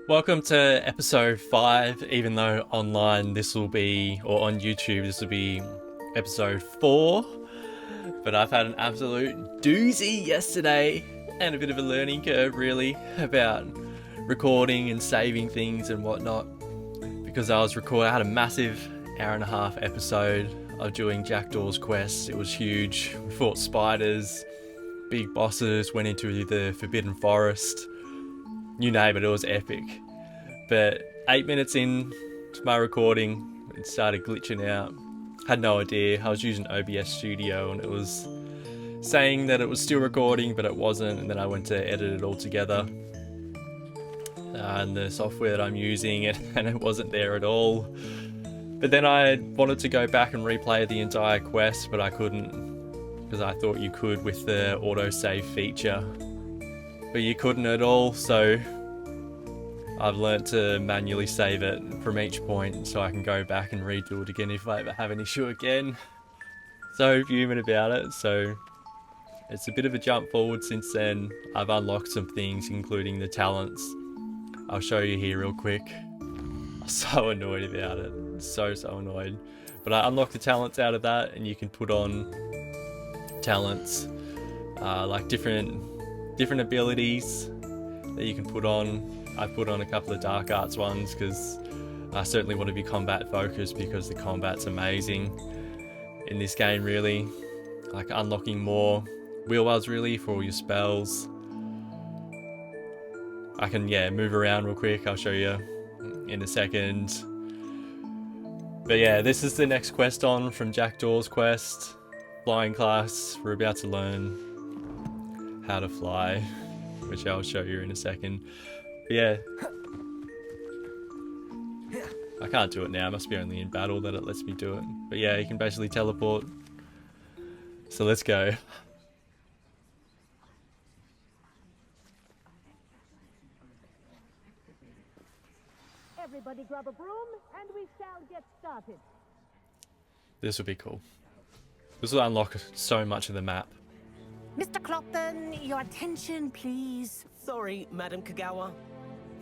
Welcome to episode 5, even though online this will be, or on YouTube this will be episode 4. But I've had an absolute doozy yesterday and a bit of a learning curve really about recording and saving things and whatnot. Because I had a massive hour-and-a-half episode of doing Jackdaw's quest. It was huge. We fought spiders, big bosses, went into the Forbidden Forest. You name it, it was epic. But 8 minutes in to my recording, it started glitching out. Had no idea. I was using OBS Studio and it was saying that it was still recording, but it wasn't. And then I went to edit it all together. And the software that I'm using, and it wasn't there at all. But then I wanted to go back and replay the entire quest, but I couldn't. Because I thought you could with the autosave feature. But you couldn't at all, so I've learnt to manually save it from each point so I can go back and redo it again if I ever have an issue again. So human about it, so it's a bit of a jump forward since then. I've unlocked some things, including the talents. I'll show you here real quick. I'm so annoyed about it, so annoyed. But I unlocked the talents out of that, and you can put on talents, like different abilities that you can put on. I put on a couple of dark arts ones because I certainly want to be combat focused because the combat's amazing in this game really. Like unlocking more wheelwells really for all your spells. I can move around real quick, I'll show you in a second. But yeah, this is the next quest on from Jackdaw's quest. Flying class, we're about to learn how to fly, which I'll show you in a second. But yeah, I can't do it now, it must be only in battle that it lets me do it. But yeah, you can basically teleport. So let's go. Everybody grab a broom and we shall get started. This will be cool. This will unlock so much of the map. Mr. Clopton, your attention, please. Sorry, Madam Kagawa.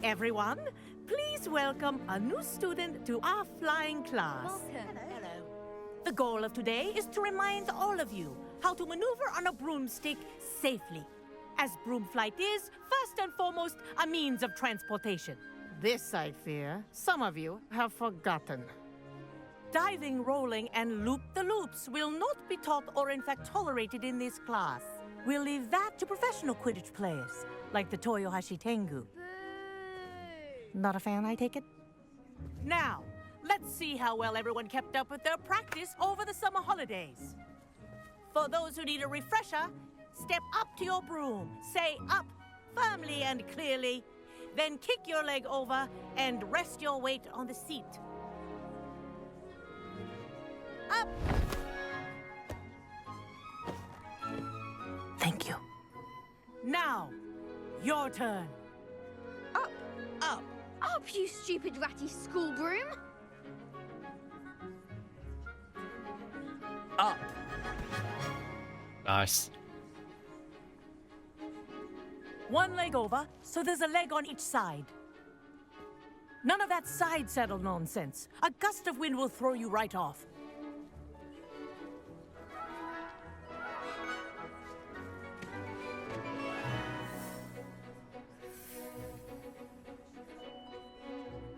Everyone, please welcome a new student to our flying class. Hello. The goal of today is to remind all of you how to maneuver on a broomstick safely, as broom flight is, first and foremost, a means of transportation. This, I fear, some of you have forgotten. Diving, rolling, and loop-the-loops will not be taught or in fact tolerated in this class. We'll leave that to professional Quidditch players, like the Toyohashi Tengu. Not a fan, I take it? Now, let's see how well everyone kept up with their practice over the summer holidays. For those who need a refresher, step up to your broom, say up firmly and clearly, then kick your leg over and rest your weight on the seat. Up! Thank you. Now, your turn. Up, Up. up, you stupid ratty school broom! Up. Nice. One leg over, so there's a leg on each side. None of that side saddle nonsense. A gust of wind will throw you right off.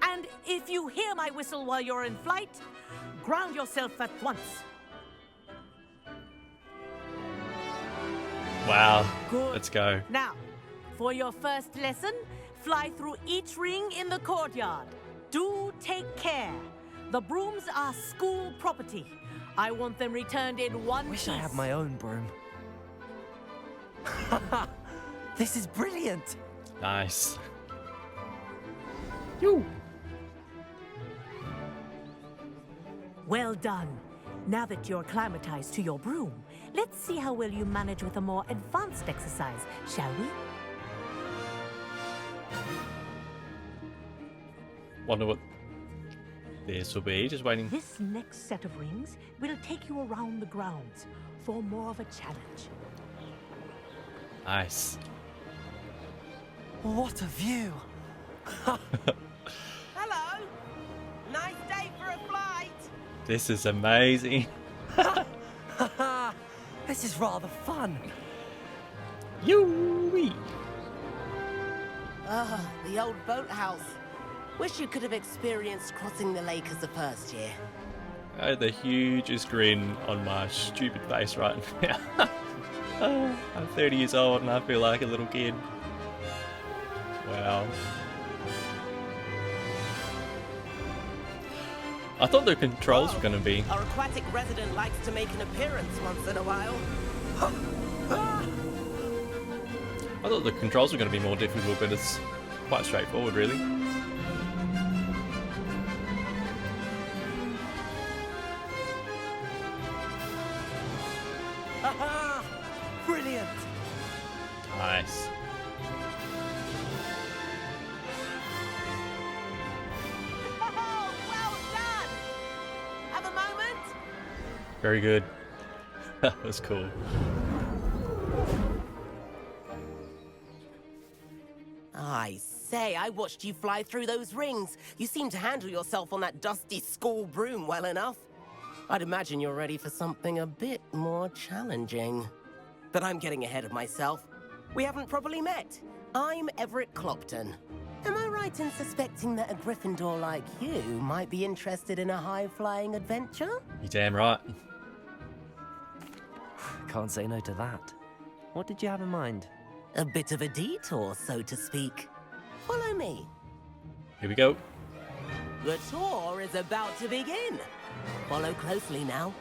And if you hear my whistle while you're in flight, ground yourself at once. Wow. Good. Let's go. Now, for your first lesson, fly through each ring in the courtyard. Do take care. The brooms are school property. I want them returned in one Wish piece. I had my own broom. This is brilliant. Nice. Well done. Now that you're acclimatized to your broom, let's see how well you manage with a more advanced exercise, shall we? Wonder what this will be. Just waiting. This next set of rings will take you around the grounds for more of a challenge. Nice. What a view! Hello. Nice day for a flight. This is amazing. This is rather fun. Yoo-wee. Ah, the old boathouse. Wish you could have experienced crossing the lake as a first year. I had the hugest grin on my stupid face right now. I'm 30 years old and I feel like a little kid. Wow. I thought the controls were going to be... Our aquatic resident likes to make an appearance once in a while. I thought the controls were going to be more difficult, but it's quite straightforward, really. Haha! Brilliant! Nice. Oh, well done! Have a moment? Very good. That was cool. I say, I watched you fly through those rings. You seem to handle yourself on that dusty school broom well enough. I'd imagine you're ready for something a bit more challenging. But I'm getting ahead of myself. We haven't properly met. I'm Everett Clopton. Am I right in suspecting that a Gryffindor like you might be interested in a high-flying adventure? You're damn right. Can't say no to that. What did you have in mind? A bit of a detour, so to speak. Follow me. Here we go. The tour is about to begin. Follow closely now.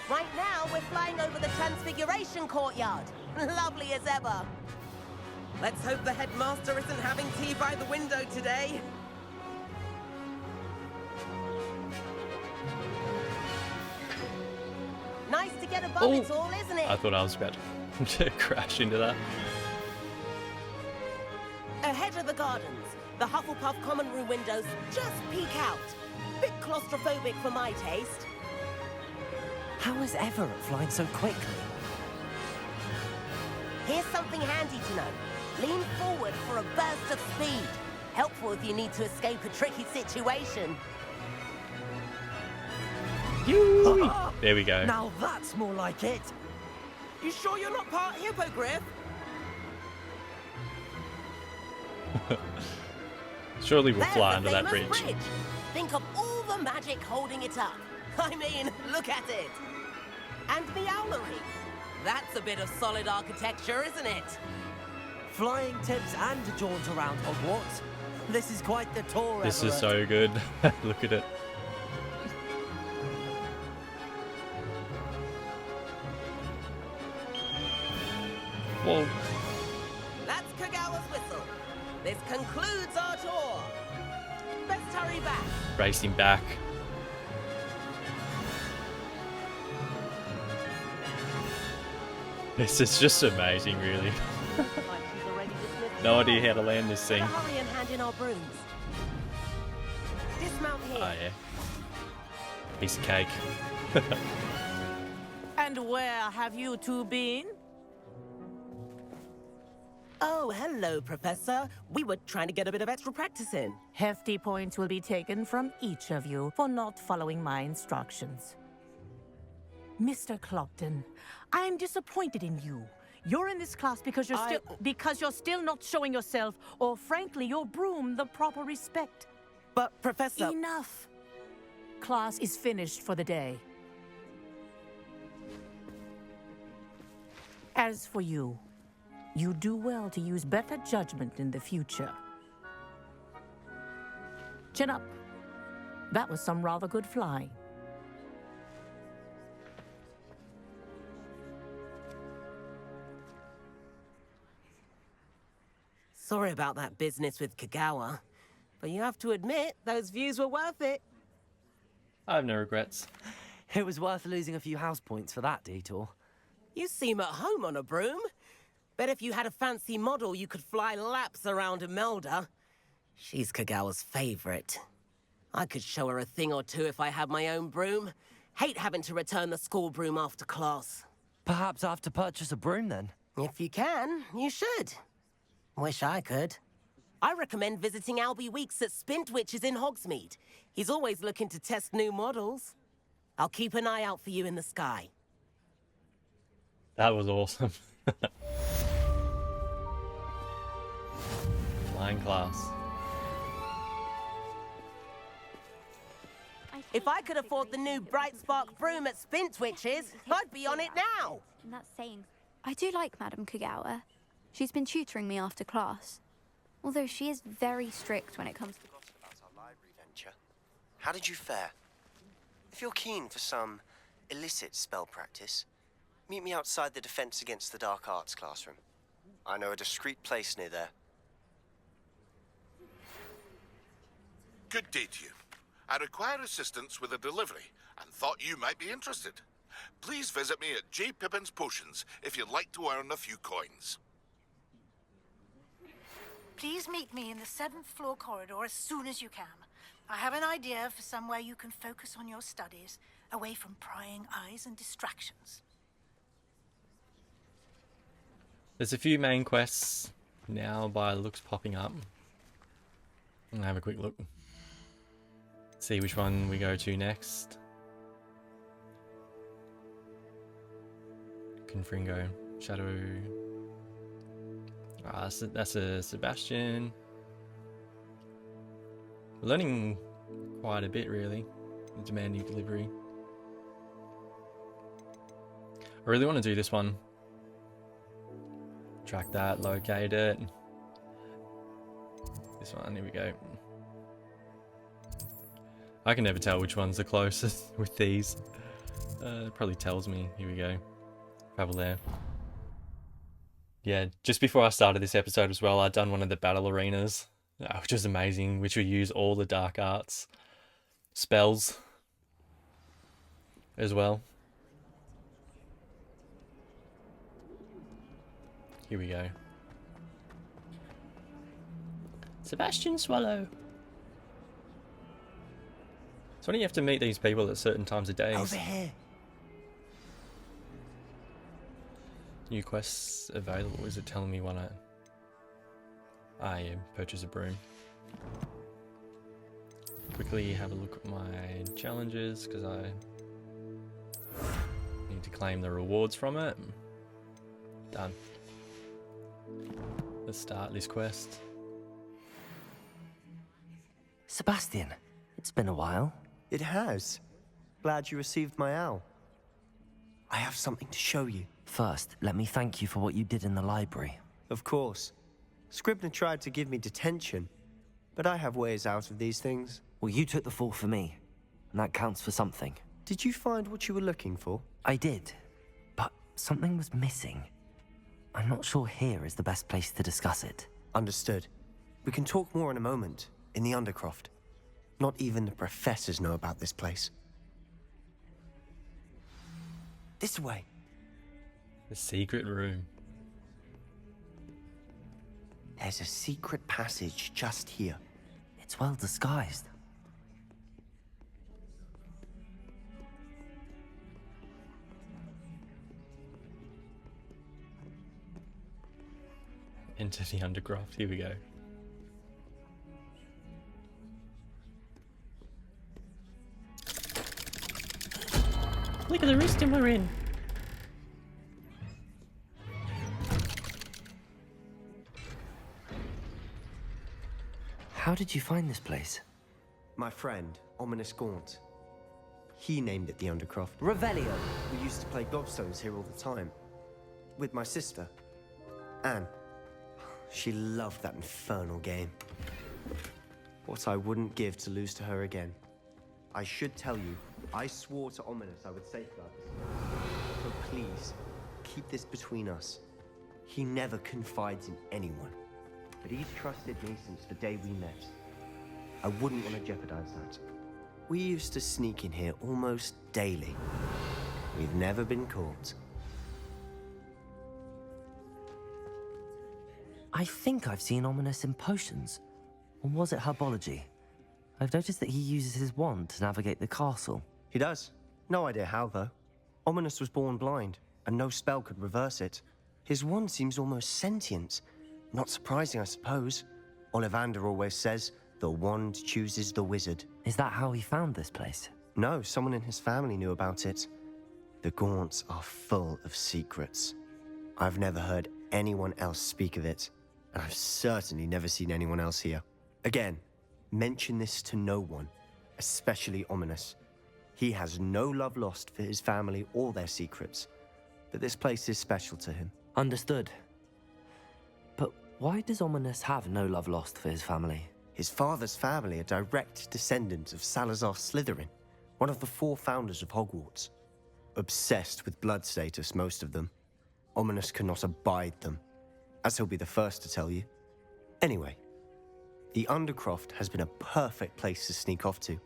Right now, we're flying over the Transfiguration Courtyard. Lovely as ever. Let's hope the headmaster isn't having tea by the window today. Nice to get above it all, isn't it? I thought I was about to crash into that. Ahead of the gardens, the Hufflepuff common room windows just peek out. Bit claustrophobic for my taste. How is Everett flying so quickly? Here's something handy to know. Lean forward for a burst of speed. Helpful if you need to escape a tricky situation. Yoo-wee. There we go. Now that's more like it. You sure you're not part hippogriff? Surely we'll There's fly the under that famous bridge. Think of all the magic holding it up. I mean, look at it. And the owlery. That's a bit of solid architecture, isn't it? Flying tips and a jaunt around Hogwarts. This is quite the tour, This is Everett. so good. Look at it. Whoa. That's Kagawa's whistle. This concludes our tour. Let's hurry back. Racing back. This is just amazing, really. Like she's already dismissed No the idea call. how to land this thing. Better hurry and hand in our brooms. Dismount here. Oh yeah. Piece of cake. And where have you two been? Oh, hello, Professor. We were trying to get a bit of extra practice in. Hefty points will be taken from each of you for not following my instructions. Mr. Clopton, I'm disappointed in you. You're in this class because you're still not showing yourself, or frankly, your broom the proper respect. But, Professor... Enough. Class is finished for the day. As for you, you do well to use better judgment in the future. Chin up. That was some rather good flying. Sorry about that business with Kagawa, but you have to admit, those views were worth it. I have no regrets. It was worth losing a few house points for that detour. You seem at home on a broom. Bet if you had a fancy model, you could fly laps around Imelda. She's Kagawa's favorite. I could show her a thing or two if I had my own broom. Hate having to return the school broom after class. Perhaps I have to purchase a broom then. If you can, you should. Wish I could. I recommend visiting Albie Weeks at Spintwitches in Hogsmeade. He's always looking to test new models. I'll keep an eye out for you in the sky. That was awesome. Flying class. If I could afford the new Bright Spark broom at Spintwitches, I'd be on it now. And that's saying. I do like Madame Kagawa. She's been tutoring me after class. Although she is very strict when it comes to... About our library venture. How did you fare? If you're keen for some illicit spell practice, meet me outside the Defense Against the Dark Arts classroom. I know a discreet place near there. Good day to you. I require assistance with a delivery and thought you might be interested. Please visit me at J. Pippin's Potions if you'd like to earn a few coins. Please meet me in the 7th floor corridor as soon as you can. I have an idea for somewhere you can focus on your studies, away from prying eyes and distractions. There's a few main quests now by the looks popping up. I'm gonna have a quick look. See which one we go to next. Confringo, Shadow. That's a Sebastian. We're learning quite a bit, really. Demanding delivery. I really want to do this one. Track that, locate it. This one, here we go. I can never tell which one's the closest with these. It probably tells me. Here we go. Travel there. Yeah, just before I started this episode as well, I'd done one of the battle arenas, which was amazing, which would use all the dark arts spells as well. Here we go. Sebastian Swallow. It's funny you have to meet these people at certain times of days. Over here. New quests available. Is it telling me when I... Ah, yeah, purchase a broom. Quickly have a look at my challenges, because I need to claim the rewards from it. Done. Let's start this quest. Sebastian, it's been a while. It has. Glad you received my owl. I have something to show you. First, let me thank you for what you did in the library. Of course. Scribner tried to give me detention, but I have ways out of these things. Well, you took the fall for me, and that counts for something. Did you find what you were looking for? I did, but something was missing. I'm not sure here is the best place to discuss it. Understood. We can talk more in a moment, in the Undercroft. Not even the professors know about this place. This way. The secret room. There's a secret passage just here. It's well disguised. Enter the Undercroft. Here we go. Look at the room we're in. How did you find this place? My friend, Ominous Gaunt. He named it the Undercroft. Revelio. We used to play gobstones here all the time. With my sister, Anne. She loved that infernal game. What I wouldn't give to lose to her again. I should tell you, I swore to Ominous I would safeguard this. So please, keep this between us. He never confides in anyone. But he's trusted me since the day we met. I wouldn't want to jeopardize that. We used to sneak in here almost daily. We've never been caught. I think I've seen Ominous in potions. Or was it herbology? I've noticed that he uses his wand to navigate the castle. He does. No idea how, though. Ominous was born blind, and no spell could reverse it. His wand seems almost sentient. Not surprising, I suppose. Ollivander always says, the wand chooses the wizard. Is that how he found this place? No, someone in his family knew about it. The Gaunts are full of secrets. I've never heard anyone else speak of it, and I've certainly never seen anyone else here. Again, mention this to no one, especially Ominous. He has no love lost for his family or their secrets, but this place is special to him. Understood. But why does Ominous have no love lost for his family? His father's family are direct descendants of Salazar Slytherin, one of the 4 founders of Hogwarts. Obsessed with blood status, most of them. Ominous cannot abide them, as he'll be the first to tell you. Anyway, the Undercroft has been a perfect place to sneak off to,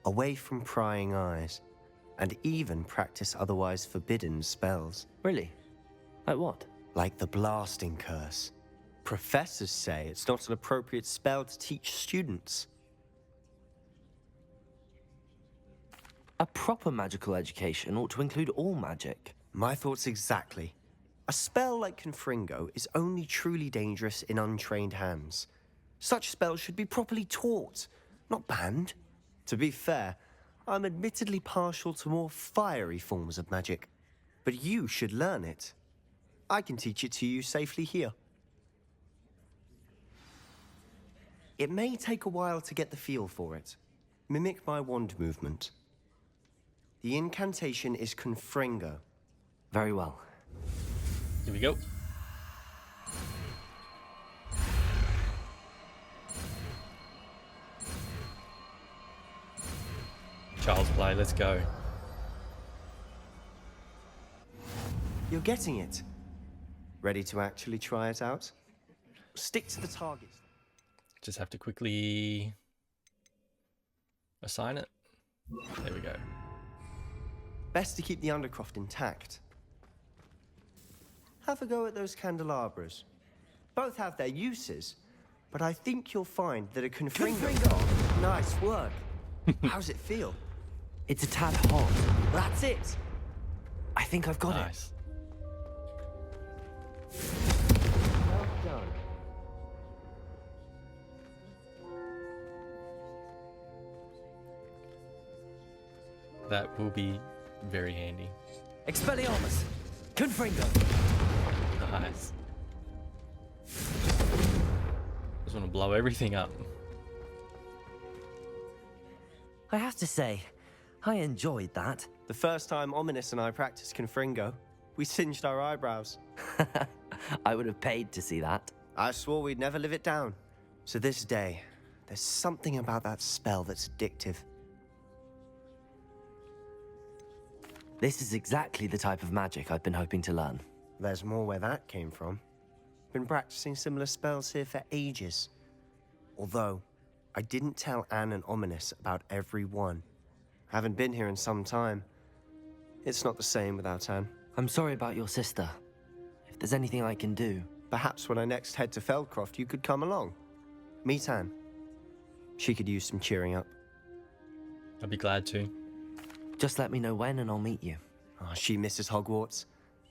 away from prying eyes, and even practice otherwise forbidden spells. Really? Like what? Like the blasting curse. Professors say it's not an appropriate spell to teach students. A proper magical education ought to include all magic. My thoughts exactly. A spell like Confringo is only truly dangerous in untrained hands. Such spells should be properly taught, not banned. To be fair, I'm admittedly partial to more fiery forms of magic. But you should learn it. I can teach it to you safely here. It may take a while to get the feel for it. Mimic my wand movement. The incantation is Confringo. Very well. Here we go. Child's play, let's go. You're getting it. Ready to actually try it out? Stick to the target. Just have to quickly assign it. There we go. Best to keep the Undercroft intact. Have a go at those candelabras. Both have their uses, but I think you'll find that a Confringo... Nice work. How's it feel? It's a tad hot. That's it. I think I've got Nice. Well done. That will be very handy. it. Expelliarmus! Confringo! Nice. Just want to blow everything up. I have to say, I enjoyed that. The first time Ominous and I practiced Confringo, we singed our eyebrows. I would have paid to see that. I swore we'd never live it down. To this day, there's something about that spell that's addictive. This is exactly the type of magic I've been hoping to learn. There's more where that came from. Been practicing similar spells here for ages. Although, I didn't tell Anne and Ominous about every one. Haven't been here in some time. It's not the same without Anne. I'm sorry about your sister. If there's anything I can do... Perhaps when I next head to Feldcroft, you could come along. Meet Anne. She could use some cheering up. I'd be glad to. Just let me know when and I'll meet you. Oh, she misses Hogwarts.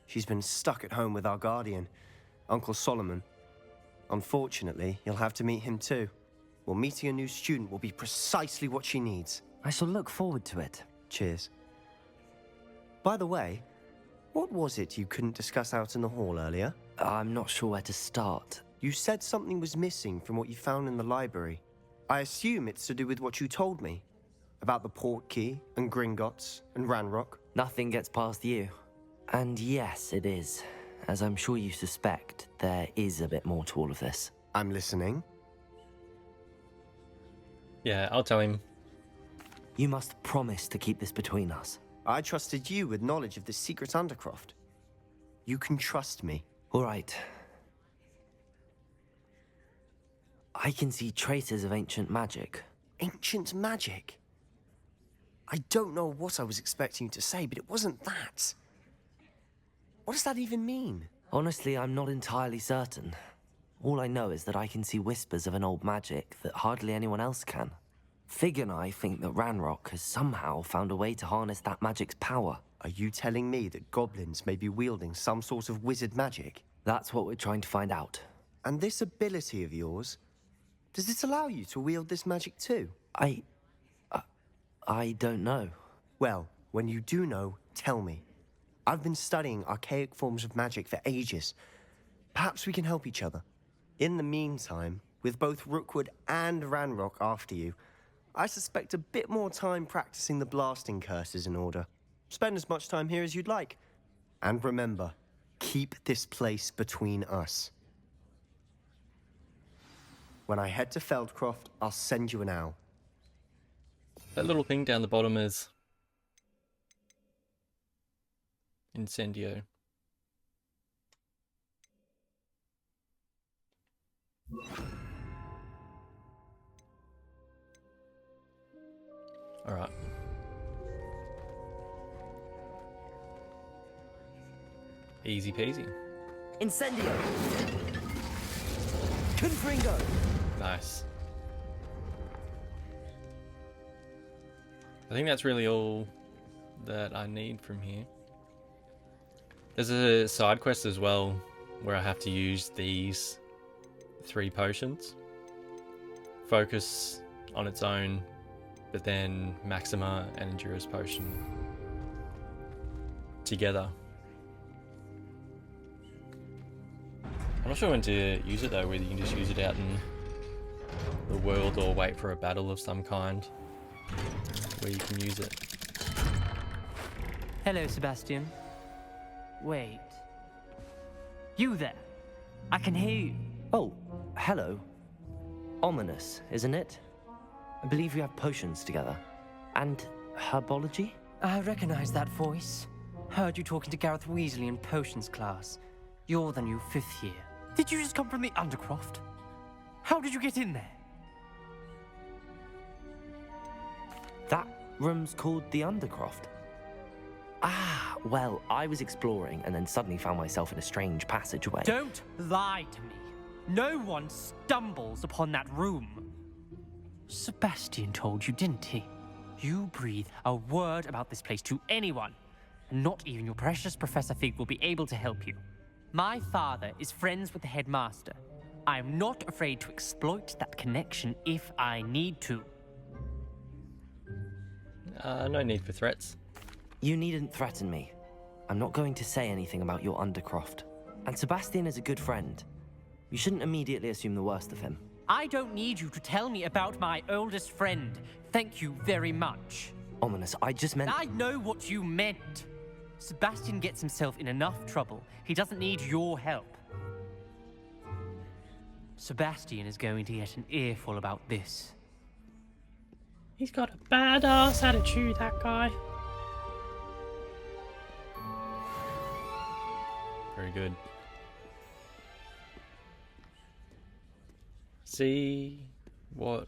She's been stuck at home with our guardian, Uncle Solomon. Unfortunately, you'll have to meet him too. Well, meeting a new student will be precisely what she needs. I shall look forward to it. Cheers. By the way, what was it you couldn't discuss out in the hall earlier? I'm not sure where to start. You said something was missing from what you found in the library. I assume it's to do with what you told me. About the port key, and Gringotts, and Ranrock. Nothing gets past you. And yes, it is. As I'm sure you suspect, there is a bit more to all of this. I'm listening. Yeah, I'll tell him. You must promise to keep this between us. I trusted you with knowledge of the secret Undercroft. You can trust me. All right. I can see traces of ancient magic. Ancient magic? I don't know what I was expecting you to say, but it wasn't that. What does that even mean? Honestly, I'm not entirely certain. All I know is that I can see whispers of an old magic that hardly anyone else can. Fig and I think that Ranrock has somehow found a way to harness that magic's power. Are you telling me that goblins may be wielding some sort of wizard magic? That's what we're trying to find out. And this ability of yours, Does this allow you to wield this magic too? I don't know. Well, when you do know, tell me. I've been studying archaic forms of magic for ages. Perhaps we can help each other. In the meantime, with both Rookwood and Ranrock after you, I suspect a bit more time practicing the blasting curse is in order. Spend as much time here as you'd like. And remember, keep this place between us. When I head to Feldcroft, I'll send you an owl. That little thing down the bottom is Incendio. All right. Easy peasy. Incendio! Confringo! Nice. I think that's really all that I need from here. There's a side quest as well where I have to use these 3 potions. Focus on its own, but then Maxima and Endurance potion together. I'm not sure when to use it though, whether you can just use it out in the world or wait for a battle of some kind where you can use it. Hello, Sebastian. Wait. You there? I can hear you. Oh, hello. Ominous, isn't it? I believe we have potions together. And herbology? I recognize that voice. Heard you talking to Gareth Weasley in potions class. You're the new 5th year. Did you just come from the Undercroft? How did you get in there? That room's called the Undercroft. Ah, well, I was exploring and then suddenly found myself in a strange passageway. Don't lie to me. No one stumbles upon that room. Sebastian told you, didn't he? You breathe a word about this place to anyone, and not even your precious Professor Fig will be able to help you. My father is friends with the headmaster. I am not afraid to exploit that connection if I need to. No need for threats. You needn't threaten me. I'm not going to say anything about your Undercroft. And Sebastian is a good friend. You shouldn't immediately assume the worst of him. I don't need you to tell me about my oldest friend. Thank you very much. Ominous, I just meant... I know what you meant. Sebastian gets himself in enough trouble. He doesn't need your help. Sebastian is going to get an earful about this. He's got a badass attitude, that guy. Very good. See what?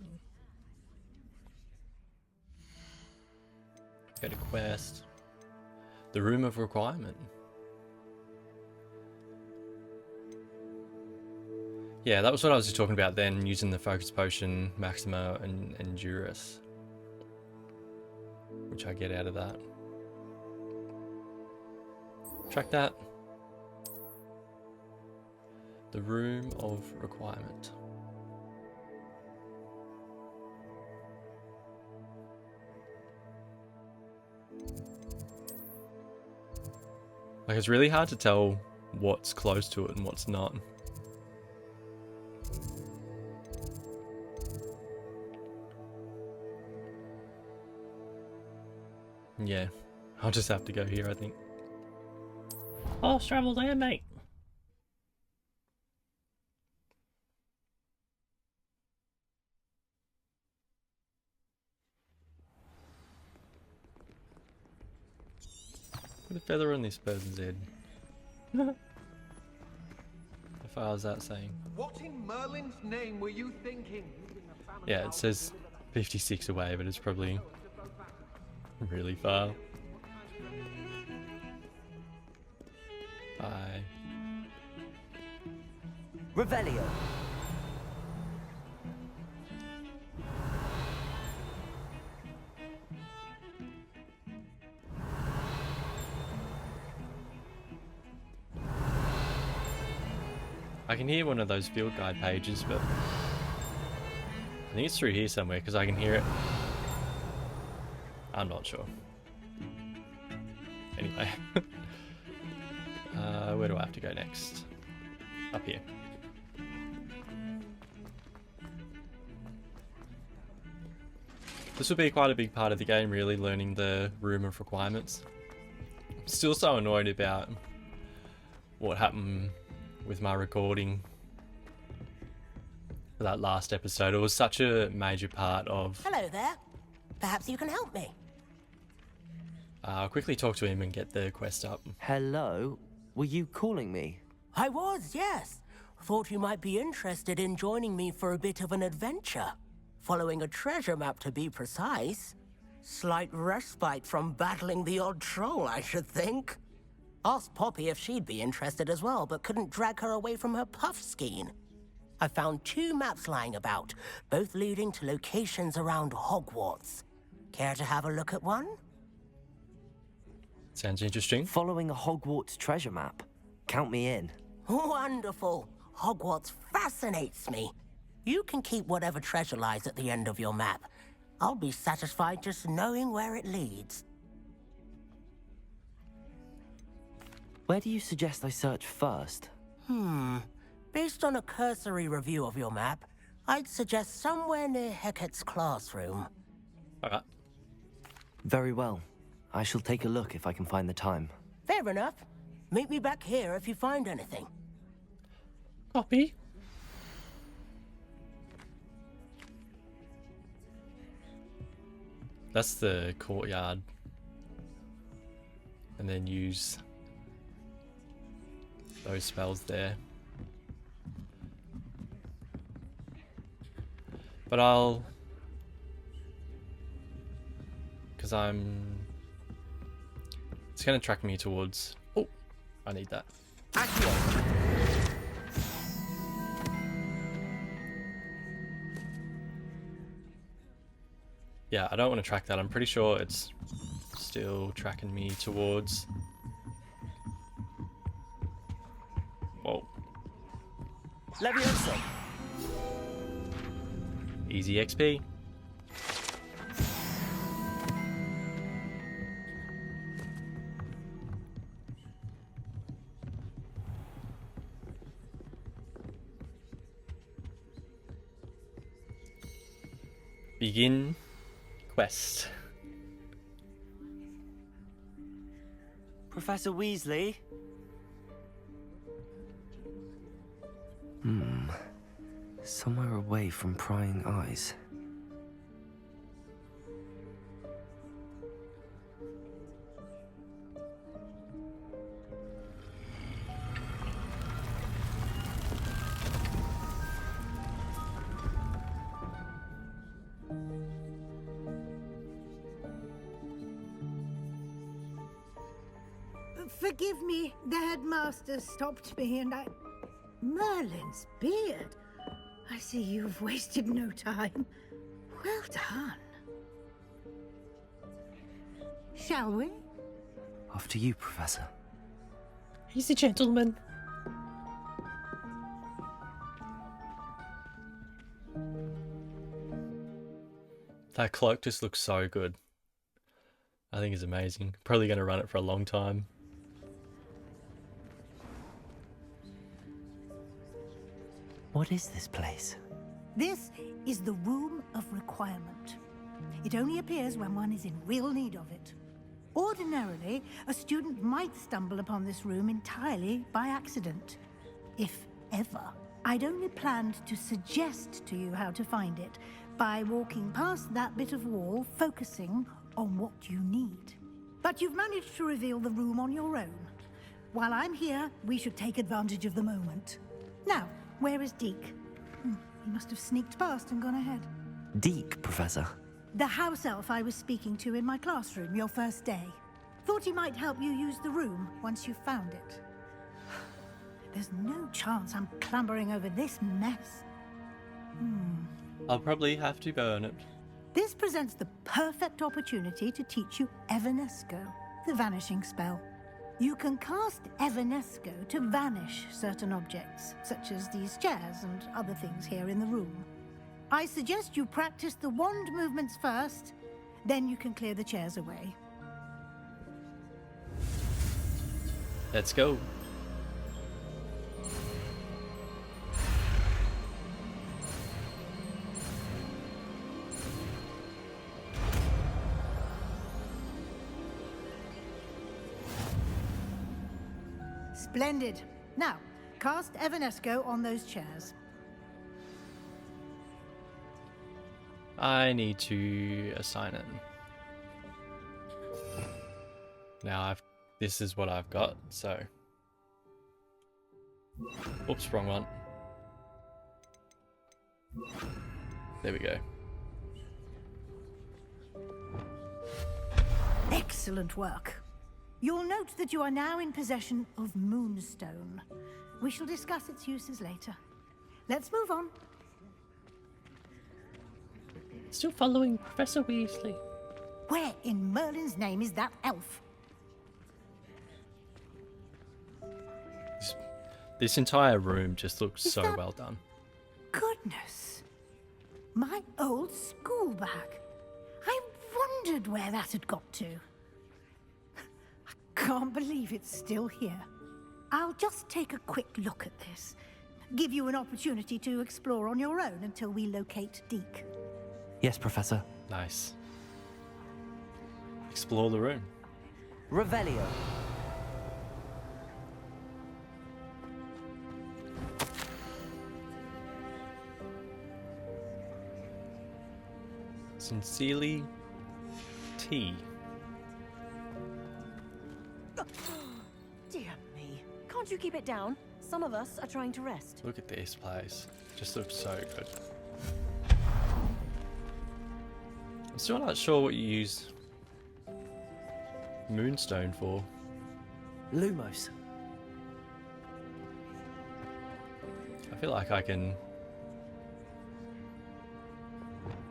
Get a quest. The Room of Requirement. Yeah, that was what I was just talking about then, using the Focus Potion, Maxima, and Endurance. Which I get out of that. Track that. The Room of Requirement. Like, it's really hard to tell what's close to it and what's not. Yeah, I'll just have to go here, I think. Fast travel there, mate. Put a feather on this person's head. How far is that saying? What in Merlin's name were you thinking? Yeah, it says 56 away, but it's probably really far. Bye. Revelio. I can hear one of those field guide pages, but I think it's through here somewhere because I can hear it. I'm not sure. Anyway. Where do I have to go next? Up here. This will be quite a big part of the game, really, learning the room of requirements. I'm still so annoyed about what happened with my recording for that last episode. It was such a major part of... Hello there. Perhaps you can help me. I'll quickly talk to him and get the quest up. Hello? Were you calling me? I was, yes. Thought you might be interested in joining me for a bit of an adventure. Following a treasure map, to be precise. Slight respite from battling the odd troll, I should think. Asked Poppy if she'd be interested as well, but couldn't drag her away from her puff skein. I found 2 maps lying about, both leading to locations around Hogwarts. Care to have a look at one? Sounds interesting. Following a Hogwarts treasure map. Count me in. Wonderful. Hogwarts fascinates me. You can keep whatever treasure lies at the end of your map. I'll be satisfied just knowing where it leads. Where do you suggest I search first? Based on a cursory review of your map, I'd suggest somewhere near Hecat's classroom. Okay. Very well. I shall take a look if I can find the time. Fair enough. Meet me back here if you find anything. Copy. That's the courtyard. And then use those spells there. But I'll... because it's going to track me towards... Oh, I need that. Yeah, I don't want to track that. I'm pretty sure it's still tracking me towards... Whoa. Leviosa. Easy XP. Begin quest. Professor Weasley? Somewhere away from prying eyes. Forgive me, the headmaster stopped me and I... Merlin's beard. I see you've wasted no time. Well done. Shall we? After you, Professor. He's a gentleman. That cloak just looks so good. I think it's amazing. Probably going to run it for a long time. What is this place? This is the Room of Requirement. It only appears when one is in real need of it. Ordinarily, a student might stumble upon this room entirely by accident. If ever. I'd only planned to suggest to you how to find it by walking past that bit of wall, focusing on what you need. But you've managed to reveal the room on your own. While I'm here, we should take advantage of the moment. Now, where is Deke? He must have sneaked past and gone ahead. Deke, Professor. The house elf I was speaking to in my classroom your first day. Thought he might help you use the room once you found it. There's no chance I'm clambering over this mess. I'll probably have to burn it. This presents the perfect opportunity to teach you Evanesco, the vanishing spell. You can cast Evanesco to vanish certain objects, such as these chairs and other things here in the room. I suggest you practice the wand movements first, then you can clear the chairs away. Let's go. Splendid. Now, cast Evanesco on those chairs. I need to assign it. Now this is what I've got, so. Oops, wrong one. There we go. Excellent work. You'll note that you are now in possession of Moonstone. We shall discuss its uses later. Let's move on. Still following Professor Weasley. Where in Merlin's name is that elf? This entire room just looks Is so that- well done. Goodness. My old school bag. I wondered where that had got to. I can't believe it's still here. I'll just take a quick look at this. Give you an opportunity to explore on your own until we locate Deke. Yes, Professor. Nice. Explore the room. Revelio. Sincerely, T. Dear me. Can't you keep it down? Some of us are trying to rest. Look at this place. Just looks so good. I'm still not sure what you use Moonstone for. Lumos. I feel like I can...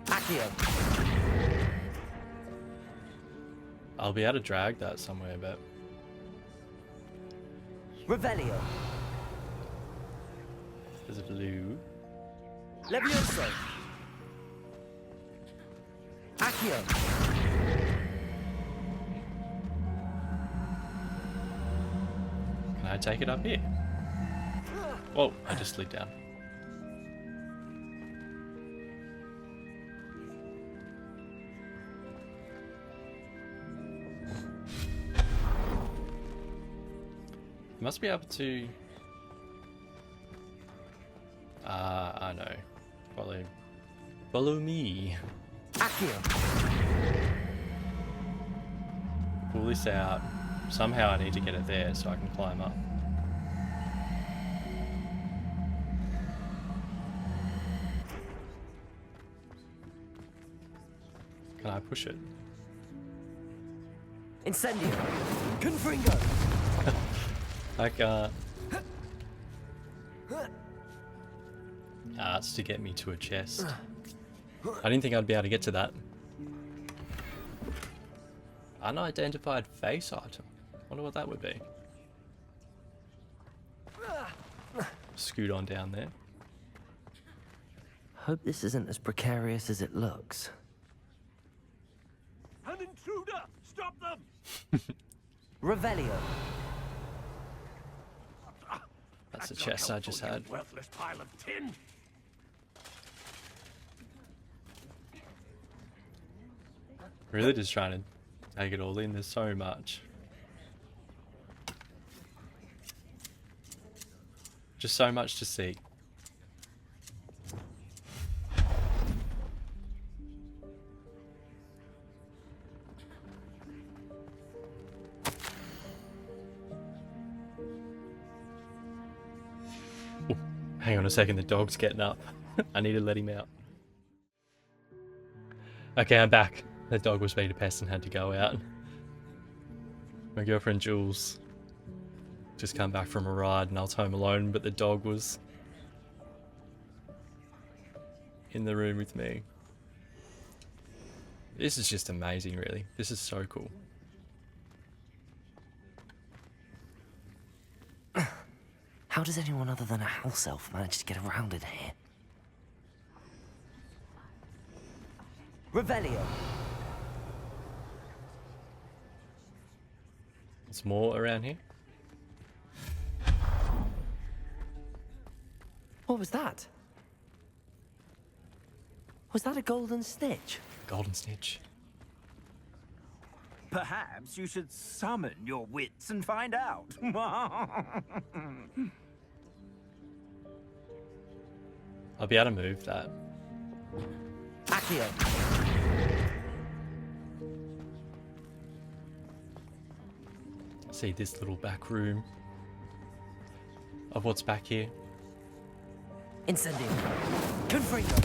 Accio. I'll be able to drag that somewhere, but... Revelio. There's a blue. Levioso. Accio. Can I take it up here? Whoa, I just slid down. You must be able to... I know. Follow me. Accio. Pull this out. Somehow I need to get it there so I can climb up. Can I push it? Incendio. Confringo. I can't. It's to get me to a chest. I didn't think I'd be able to get to that. Unidentified face item. Wonder what that would be. Scoot on down there. Hope this isn't as precarious as it looks. An intruder! Stop them! Revelio. That's the chest I just had. Worthless pile of tin. Really just trying to take it all in. There's so much. Just so much to see. Ooh, hang on a second, the dog's getting up. I need to let him out. Okay, I'm back. The dog was being a pest and had to go out. My girlfriend Jules just come back from a ride and I was home alone, but the dog was in the room with me. This is just amazing, really. This is so cool. How does anyone other than a house elf manage to get around in here? Revelio. There's more around here. What was that? Was that a golden snitch? Golden snitch. Perhaps you should summon your wits and find out. I'll be able to move that. Accio. See this little back room of what's back here. Incendio. Confringo.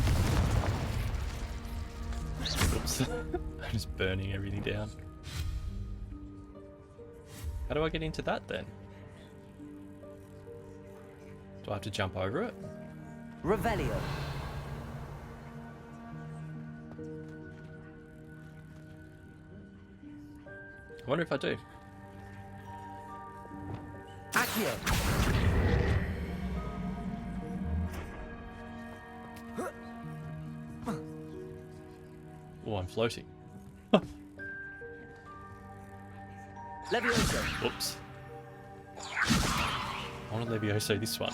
Oops. I'm just burning everything down. How do I get into that then? Do I have to jump over it? Revelio. I wonder if I do. Accio. Oh, I'm floating. Levioso. Whoops. I want to Levioso this one.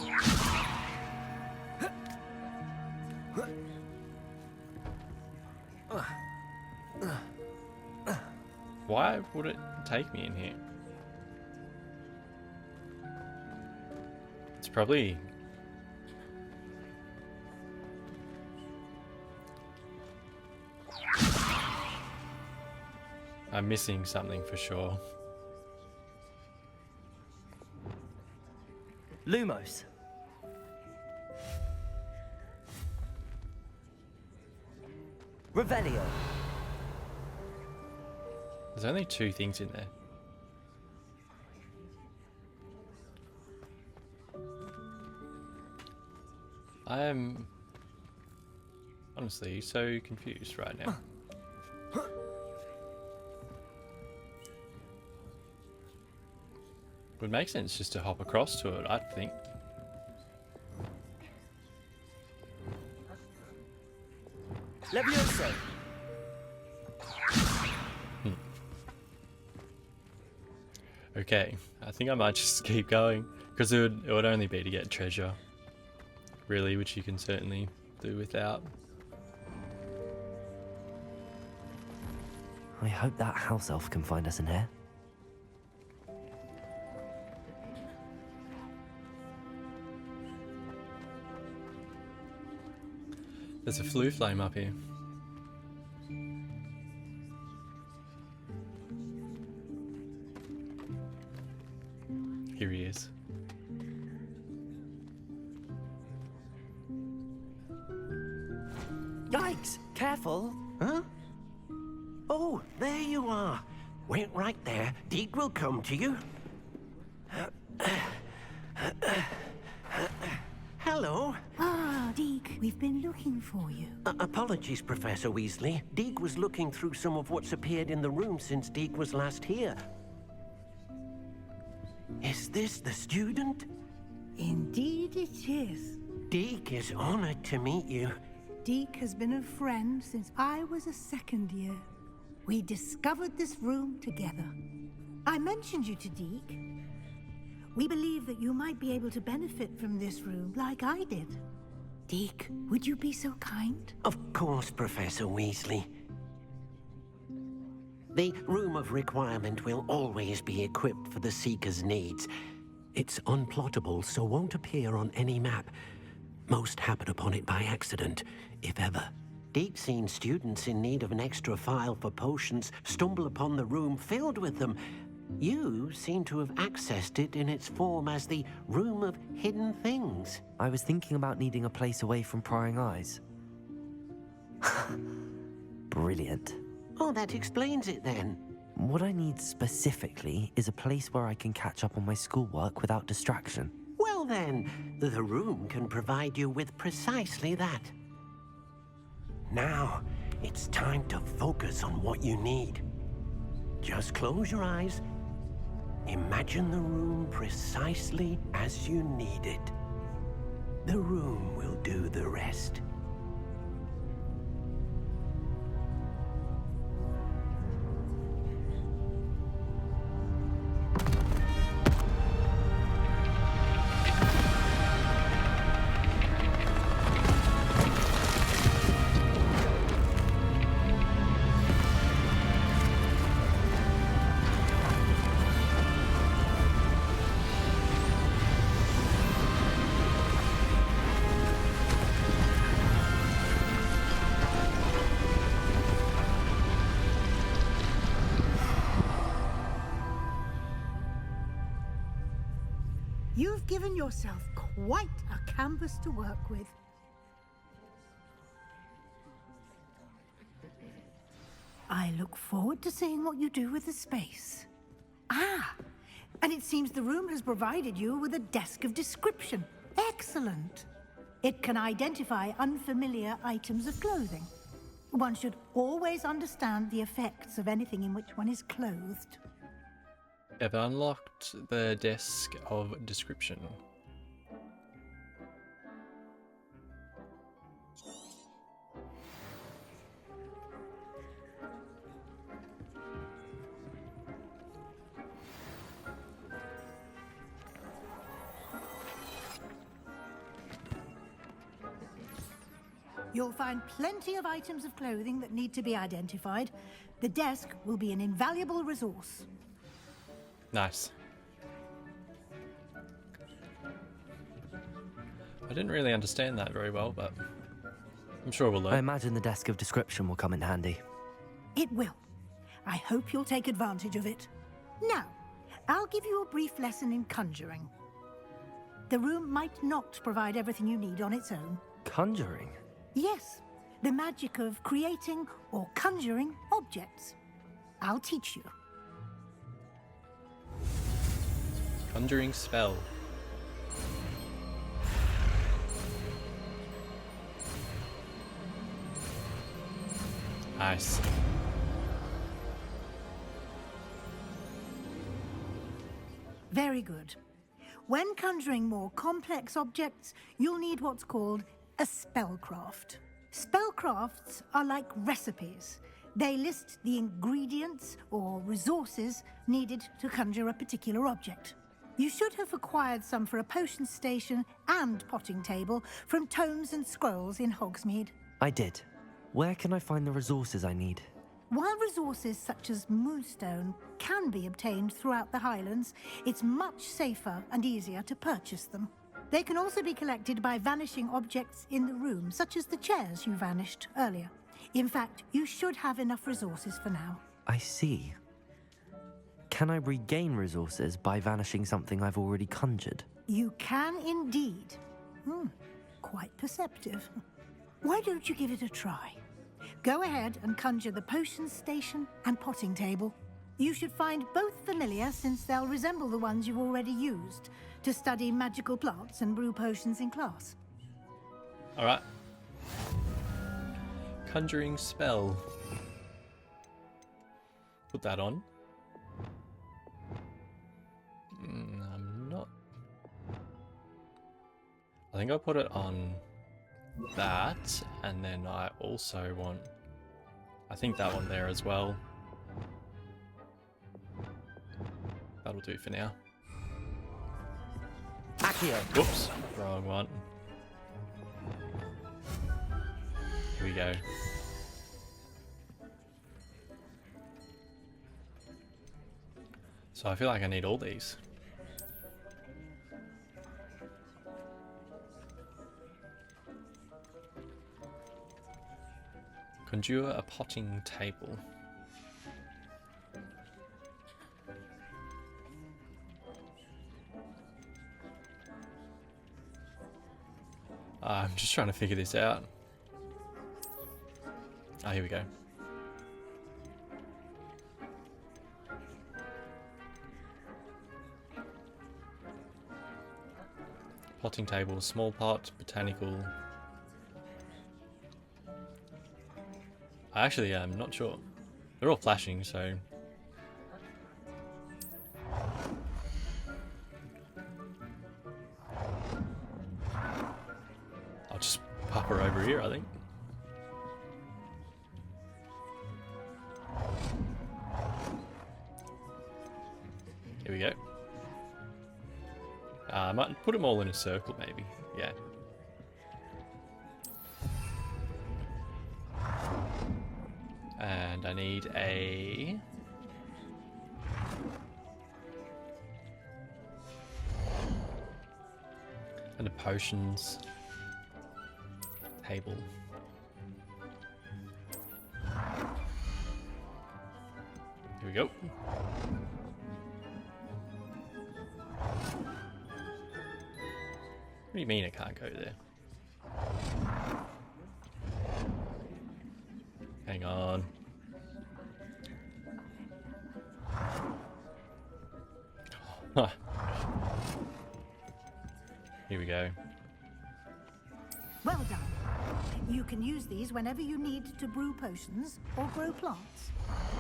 Why would it take me in here? It's probably... I'm missing something for sure. Lumos. Revelio. There's only 2 things in there. I am honestly so confused right now. Would make sense just to hop across to it, I think. Levioso. Okay, I think I might just keep going because it would only be to get treasure, really, which you can certainly do without. I hope that house elf can find us in here. There's a flue flame up here. Here he is. Yikes! Careful! Huh? Oh, there you are. Wait right there. Deke will come to you. Hello. Ah, Deke, we've been looking for you. Apologies, Professor Weasley. Deke was looking through some of what's appeared in the room since Deke was last here. Is this the student? Indeed it is. Deke is honored to meet you. Deke has been a friend since I was a second year. We discovered this room together. I mentioned you to Deke. We believe that you might be able to benefit from this room like I did. Deke, would you be so kind? Of course, Professor Weasley. The Room of Requirement will always be equipped for the Seeker's needs. It's unplottable, so won't appear on any map. Most happen upon it by accident, if ever. Deke's seen students in need of an extra file for potions stumble upon the room filled with them. You seem to have accessed it in its form as the Room of Hidden Things. I was thinking about needing a place away from prying eyes. Brilliant. Oh, that explains it then. What I need specifically is a place where I can catch up on my schoolwork without distraction. Well then, the room can provide you with precisely that. Now, it's time to focus on what you need. Just close your eyes. Imagine the room precisely as you need it. The room will do the rest. You've given yourself quite a canvas to work with. I look forward to seeing what you do with the space. Ah, and it seems the room has provided you with a desk of description. Excellent. It can identify unfamiliar items of clothing. One should always understand the effects of anything in which one is clothed. I've unlocked the desk of description. You'll find plenty of items of clothing that need to be identified. The desk will be an invaluable resource. Nice. I didn't really understand that very well, but I'm sure we'll learn. I imagine the desk of description will come in handy. It will. I hope you'll take advantage of it. Now, I'll give you a brief lesson in conjuring. The room might not provide everything you need on its own. Conjuring? Yes, the magic of creating or conjuring objects. I'll teach you. Conjuring spell. Nice. Very good. When conjuring more complex objects, you'll need what's called a spellcraft. Spellcrafts are like recipes. They list the ingredients or resources needed to conjure a particular object. You should have acquired some for a potion station and potting table from tomes and scrolls in Hogsmeade. I did. Where can I find the resources I need? While resources such as moonstone can be obtained throughout the Highlands, it's much safer and easier to purchase them. They can also be collected by vanishing objects in the room, such as the chairs you vanished earlier. In fact, you should have enough resources for now. I see. Can I regain resources by vanishing something I've already conjured? You can indeed. Quite perceptive. Why don't you give it a try? Go ahead and conjure the potion station and potting table. You should find both familiar, since they'll resemble the ones you've already used to study magical plants and brew potions in class. Alright. Conjuring spell. Put that on. I'm not... I think I'll put it on that, and then I also want... I think that one there as well. That'll do for now. Accio. Whoops, wrong one. Here we go. So I feel like I need all these. Conjure a potting table. I'm just trying to figure this out. Ah, here we go. Potting table, small pot, botanical. I actually am not sure. They're all flashing, so... I'll just pop her over here, I think. Here we go. I might put them all in a circle, maybe. Yeah. And I need a... and a potions table. Here we go. What do you mean I can't go there? Hang on. Huh. Here we go. Well done. You can use these whenever you need to brew potions or grow plants.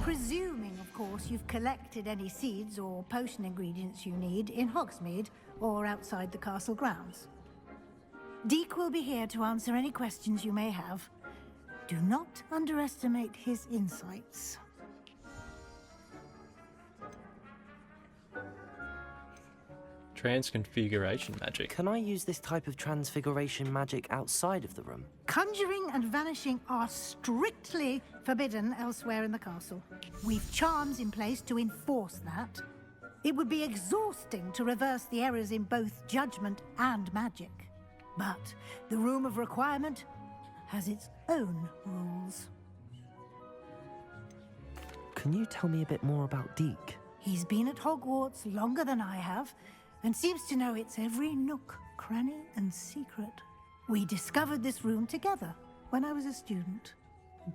Presuming, of course, you've collected any seeds or potion ingredients you need in Hogsmeade or outside the castle grounds. Deek will be here to answer any questions you may have. Do not underestimate his insights. Transconfiguration magic. Can I use this type of transfiguration magic outside of the room? Conjuring and vanishing are strictly forbidden elsewhere in the castle. We've charms in place to enforce that. It would be exhausting to reverse the errors in both judgment and magic. But the Room of Requirement has its own rules. Can you tell me a bit more about Deek? He's been at Hogwarts longer than I have, and seems to know its every nook, cranny, and secret. We discovered this room together when I was a student.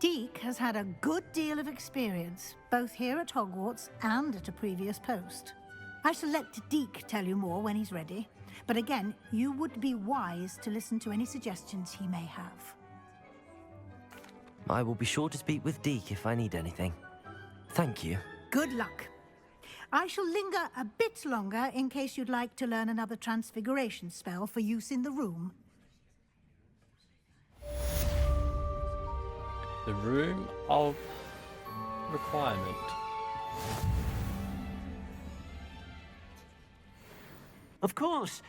Deek has had a good deal of experience, both here at Hogwarts and at a previous post. I shall let Deek tell you more when he's ready, but again, you would be wise to listen to any suggestions he may have. I will be sure to speak with Deek if I need anything. Thank you. Good luck. I shall linger a bit longer in case you'd like to learn another transfiguration spell for use in the room. The Room of Requirement. Of course.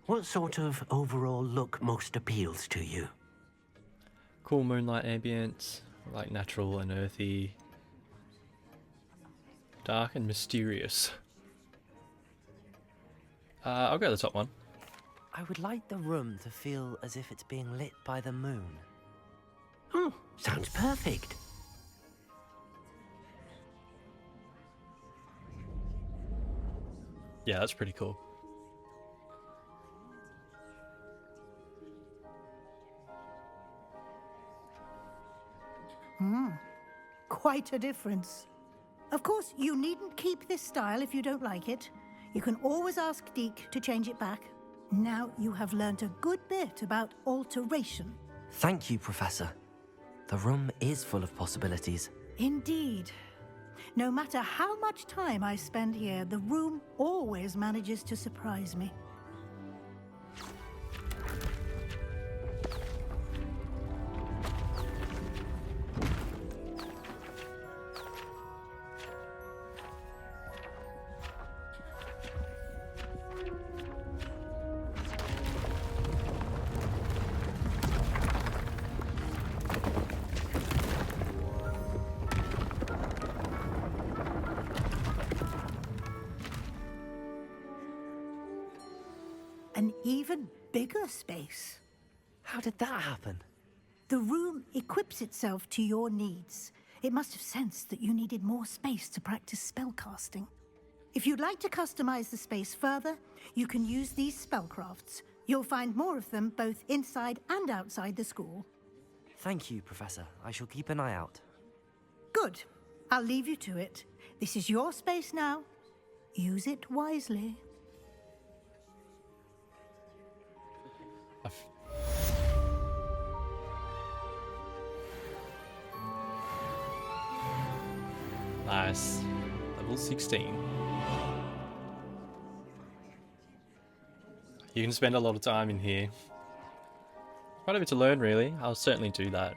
What sort of overall look most appeals to you? Cool moonlight ambience, like natural and earthy. Dark and mysterious. I'll go the top one. I would like the room to feel as if it's being lit by the moon. Oh, sounds perfect. Yeah, that's pretty cool. Quite a difference. Of course, you needn't keep this style if you don't like it. You can always ask Deek to change it back. Now you have learnt a good bit about alteration. Thank you, Professor. The room is full of possibilities. Indeed. No matter how much time I spend here, the room always manages to surprise me. An even bigger space. How did that happen? The room equips itself to your needs. It must have sensed that you needed more space to practice spellcasting. If you'd like to customize the space further, you can use these spellcrafts. You'll find more of them both inside and outside the school. Thank you, Professor. I shall keep an eye out. Good. I'll leave you to it. This is your space now. Use it wisely. Nice. Level 16. You can spend a lot of time in here. Quite a bit to learn, really. I'll certainly do that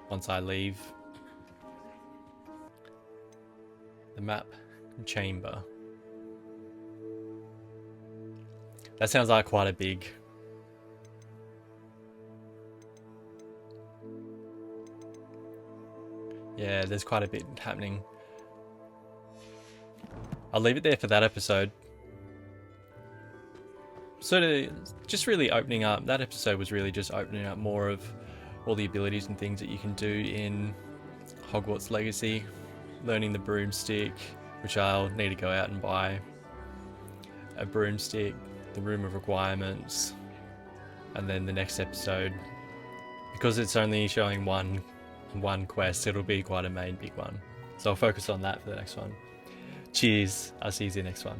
once I leave the map chamber. That sounds like quite a big yeah, there's quite a bit happening. I'll leave it there for that episode. Sort of just really opening up, that episode was really just opening up more of all the abilities and things that you can do in Hogwarts Legacy. Learning the broomstick, which I'll need to go out and buy. a broomstick, the room of requirements, and then the next episode, because it's only showing one quest, it'll be quite a big one. So I'll focus on that for the next one. Cheers, I'll see you in the next one.